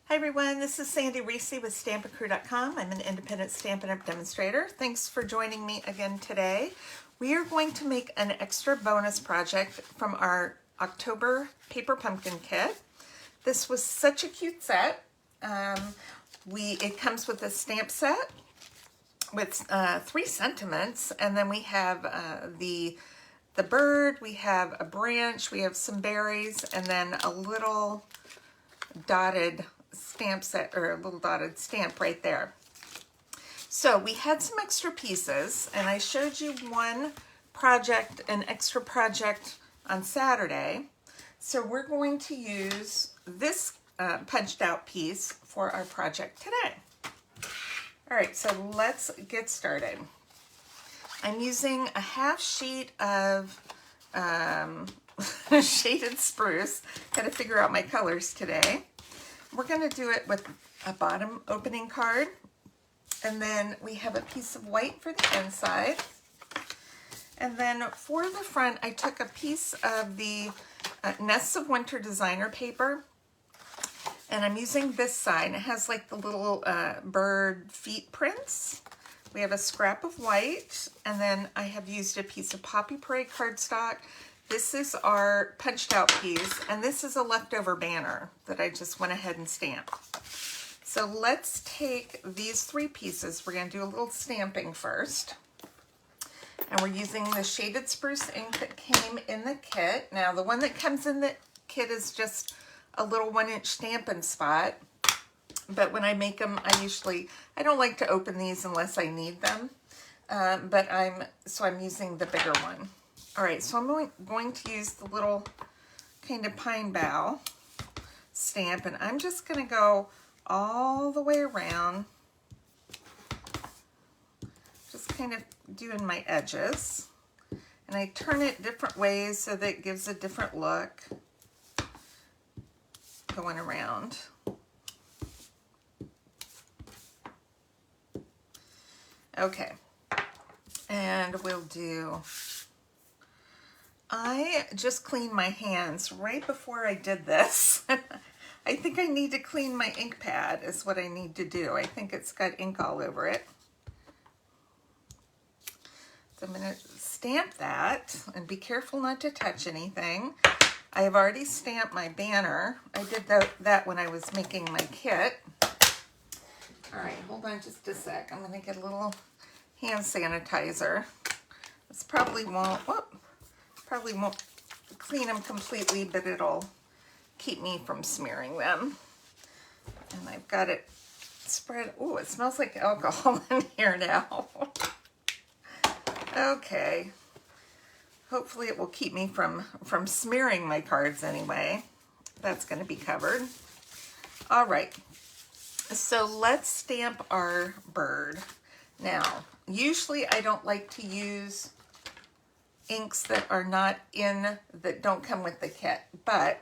Hi everyone, this is Sandy Reese with StampinCrew.com. I'm an independent Stampin' Up! Demonstrator. Thanks for joining me again today. We are going to make an extra bonus project from our October Paper Pumpkin Kit. This was such a cute set. It comes with a stamp set with 3 sentiments, and then we have the bird, we have a branch, we have some berries, and then a little dotted stamp set, or a little dotted stamp right there. So we had some extra pieces, and I showed you one project, an extra project on Saturday. So we're going to use this punched out piece for our project today. All right, so let's get started. I'm using a half sheet of shaded spruce. Got to figure out my colors today. We're going to do it with a bottom opening card, and then we have a piece of white for the inside. And then for the front, I took a piece of the Nests of Winter designer paper, and I'm using this side. It has like the little bird feet prints. We have a scrap of white, and then I have used a piece of Poppy Parade cardstock. This is our punched out piece, and this is a leftover banner that I just went ahead and stamped. So let's take these 3 pieces. We're going to do a little stamping first. And we're using the shaded spruce ink that came in the kit. Now the one that comes in the kit is just a little 1-inch Stampin' Spot. But when I make them, I don't like to open these unless I need them. So I'm using the bigger one. All right, so I'm going to use the little kind of pine bough stamp, and I'm just going to go all the way around, just kind of doing my edges. And I turn it different ways so that it gives a different look going around. Okay, and we'll do... I just cleaned my hands right before I did this. I think I need to clean my ink pad is what I need to do. I think it's got ink all over it. So I'm going to stamp that and be careful not to touch anything. I have already stamped my banner. I did that when I was making my kit. All right, hold on just a sec. I'm going to get a little hand sanitizer. This probably won't clean them completely, but it'll keep me from smearing them. And I've got it spread. Oh, it smells like alcohol in here now. Okay. Hopefully it will keep me from smearing my cards anyway. That's going to be covered. All right. So let's stamp our bird. Now, usually I don't like to use inks that don't come with the kit, but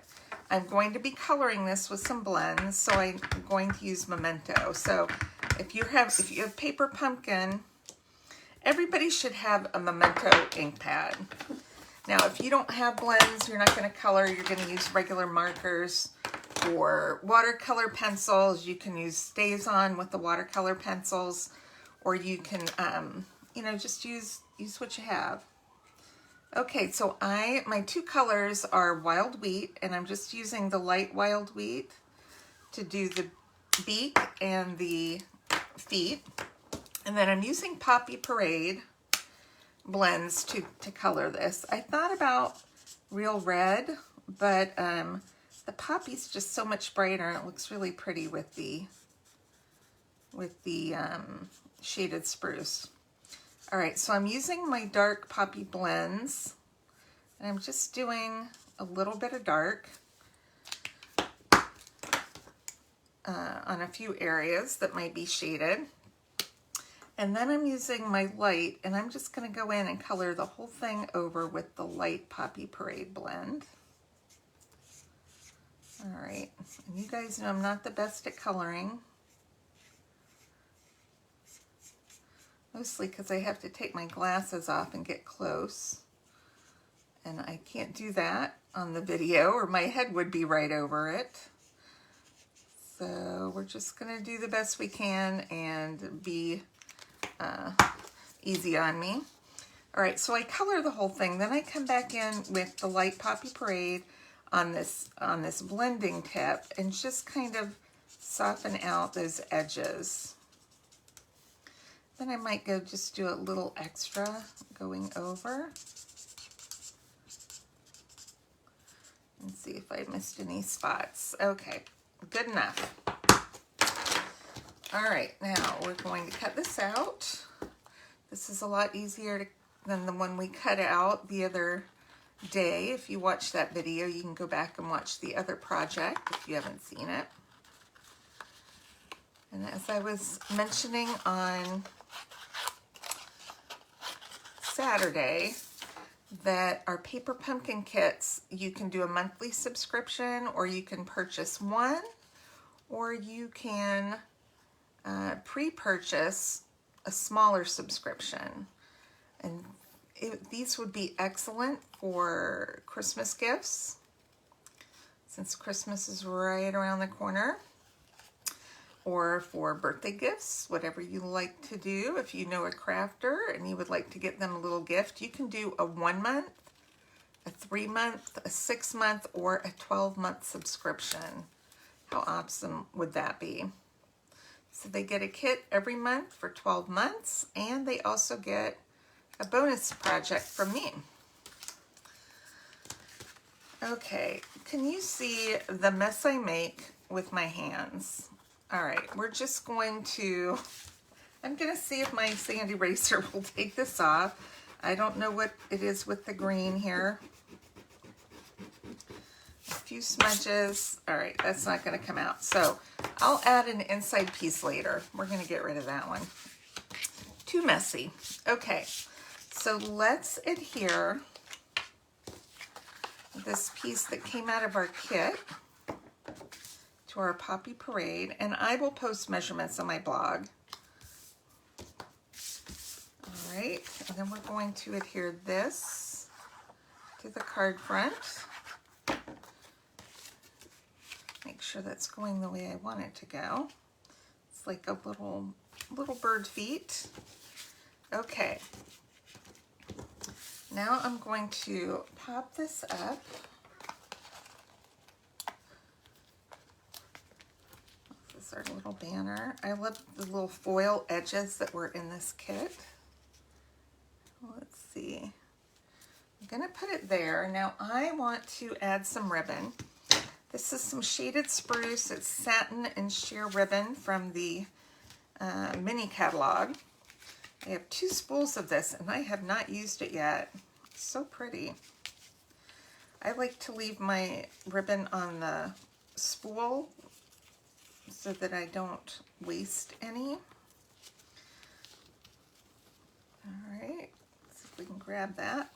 I'm going to be coloring this with some blends, so I'm going to use Memento. So if you have Paper Pumpkin, everybody should have a Memento ink pad. Now if you don't have blends, you're not going to color, you're going to use regular markers or watercolor pencils. You can use StazOn with the watercolor pencils, or you can just use what you have. Okay, so my 2 colors are Wild Wheat, and I'm just using the light Wild Wheat to do the beak and the feet. And then I'm using Poppy Parade blends to color this. I thought about Real Red, but the poppy's just so much brighter, and it looks really pretty with the shaded spruce. All right, so I'm using my dark poppy blends, and I'm just doing a little bit of dark on a few areas that might be shaded. And then I'm using my light, and I'm just going to go in and color the whole thing over with the light Poppy Parade blend. All right, and you guys know I'm not the best at coloring. Mostly because I have to take my glasses off and get close. And I can't do that on the video, or my head would be right over it. So we're just gonna do the best we can and be easy on me. All right, so I color the whole thing. Then I come back in with the Light Poppy Parade on this blending tip and just kind of soften out those edges. Then I might go just do a little extra going over. And see if I missed any spots. Okay, good enough. All right, now we're going to cut this out. This is a lot easier than the one we cut out the other day. If you watch that video, you can go back and watch the other project if you haven't seen it. And as I was mentioning on Saturday, that our paper pumpkin kits, you can do a monthly subscription, or you can purchase one, or you can pre-purchase a smaller subscription. And these would be excellent for Christmas gifts, since Christmas is right around the corner, or for birthday gifts, whatever you like to do. If you know a crafter and you would like to get them a little gift, you can do a 1 month, a 3 month, a 6 month, or a 12-month subscription. How awesome would that be? So they get a kit every month for 12 months, and they also get a bonus project from me. Okay, can you see the mess I make with my hands? All right, we're just going to, I'm gonna see if my sand eraser will take this off. I don't know what it is with the green here. A few smudges. All right, that's not gonna come out. So I'll add an inside piece later. We're gonna get rid of that one. Too messy. Okay, so let's adhere this piece that came out of our kit to our Poppy Parade, and I will post measurements on my blog. All right, and then we're going to adhere this to the card front. Make sure that's going the way I want it to go. It's like a little bird feet. Okay. Now I'm going to pop this up. This is our little banner. I love the little foil edges that were in this kit. Let's see. I'm gonna put it there. Now I want to add some ribbon. This is some shaded spruce. It's satin and sheer ribbon from the mini catalog. I have 2 spools of this, and I have not used it yet. It's so pretty. I like to leave my ribbon on the spool so that I don't waste any. All right, let's see if we can grab that.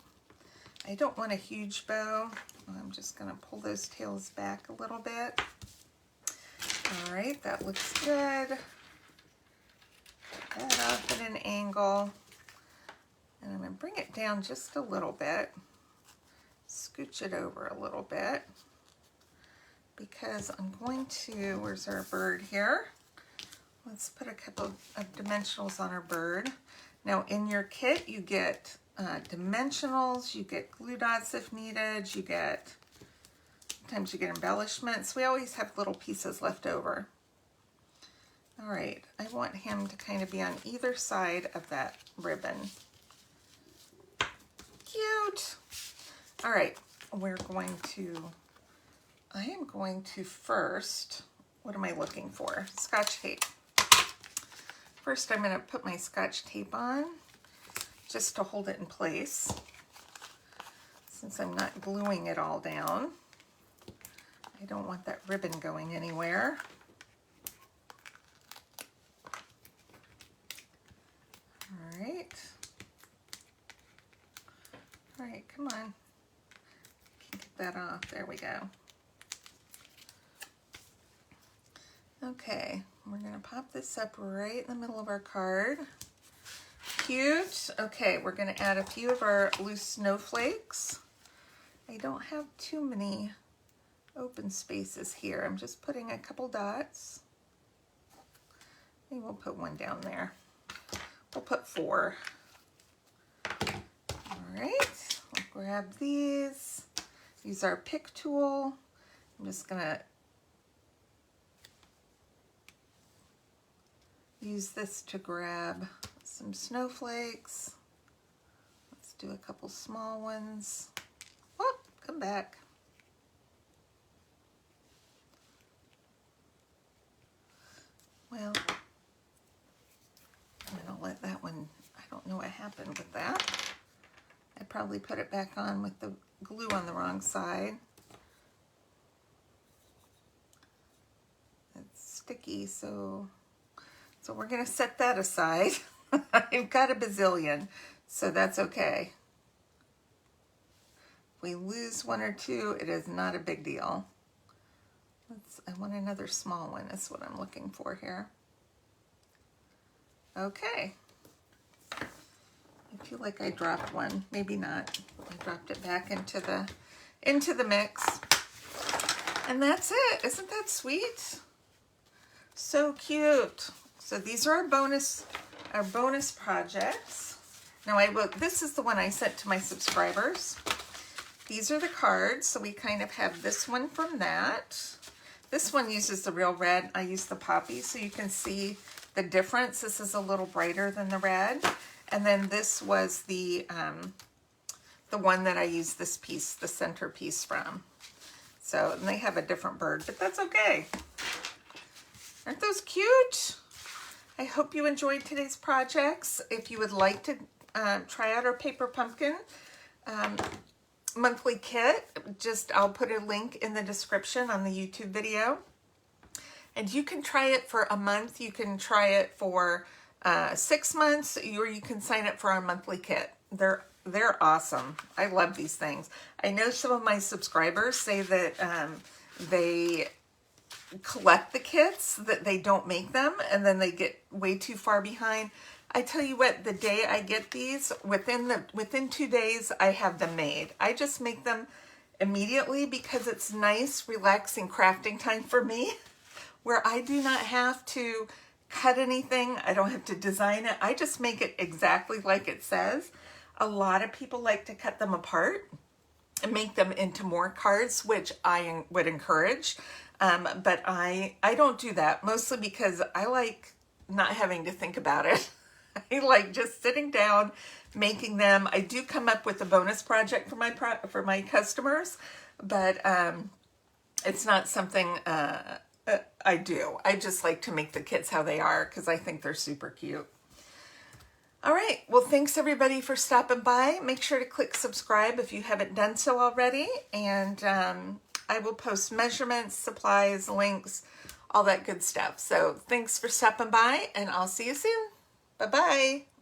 I don't want a huge bow. I'm just gonna pull those tails back a little bit. All right, that looks good. Put that up at an angle. And I'm gonna bring it down just a little bit. Scooch it over a little bit. Because I'm going to, where's our bird here? Let's put a couple of dimensionals on our bird. Now in your kit, you get dimensionals, you get glue dots if needed, you get, sometimes you get embellishments. We always have little pieces left over. All right, I want him to kind of be on either side of that ribbon. Cute. All right, I am going to first, what am I looking for? Scotch tape. First, I'm gonna put my Scotch tape on just to hold it in place, since I'm not gluing it all down. I don't want that ribbon going anywhere. All right. All right, come on. Get that off. There we go. Okay, we're gonna pop this up right in the middle of our card. Cute. Okay, we're gonna add a few of our loose snowflakes. I don't have too many open spaces here. I'm just putting a couple dots. Maybe we'll put one down there. We'll put 4. All right, we'll grab these. Use our pick tool. I'm just gonna use this to grab some snowflakes. Let's do a couple small ones. Oh, come back. Well, I'm gonna let that one, I don't know what happened with that. I probably put it back on with the glue on the wrong side. It's sticky, so we're gonna set that aside. I've got a bazillion, so that's okay. If we lose 1 or 2, it is not a big deal. I want another small one, that's what I'm looking for here. Okay. I feel like I dropped one, maybe not. I dropped it back into the mix. And that's it. Isn't that sweet? So cute. So these are our bonus projects. Now this is the one I sent to my subscribers. These are the cards. So we kind of have this one from that. This one uses the real red. I use the poppy, so you can see the difference. This is a little brighter than the red. And then this was the one that I used this piece, the center piece from. So, and they have a different bird, but that's okay. Aren't those cute? I hope you enjoyed today's projects. If you would like to try out our Paper Pumpkin monthly kit, I'll put a link in the description on the YouTube video. And you can try it for a month. You can try it for 6 months, or you can sign up for our monthly kit. They're awesome. I love these things. I know some of my subscribers say that they collect the kits, that they don't make them, and then they get way too far behind. I tell you what, the day I get these, within 2 days, I have them made. I just make them immediately because it's nice, relaxing crafting time for me, where I do not have to cut anything. I don't have to design it. I just make it exactly like it says. A lot of people like to cut them apart and make them into more cards, which I would encourage. But I don't do that, mostly because I like not having to think about it. I like just sitting down, making them. I do come up with a bonus project for my customers, but it's not something I do. I just like to make the kits how they are because I think they're super cute. All right, well, thanks everybody for stopping by. Make sure to click subscribe if you haven't done so already, and I will post measurements, supplies, links, all that good stuff. So thanks for stopping by, and I'll see you soon. Bye-bye.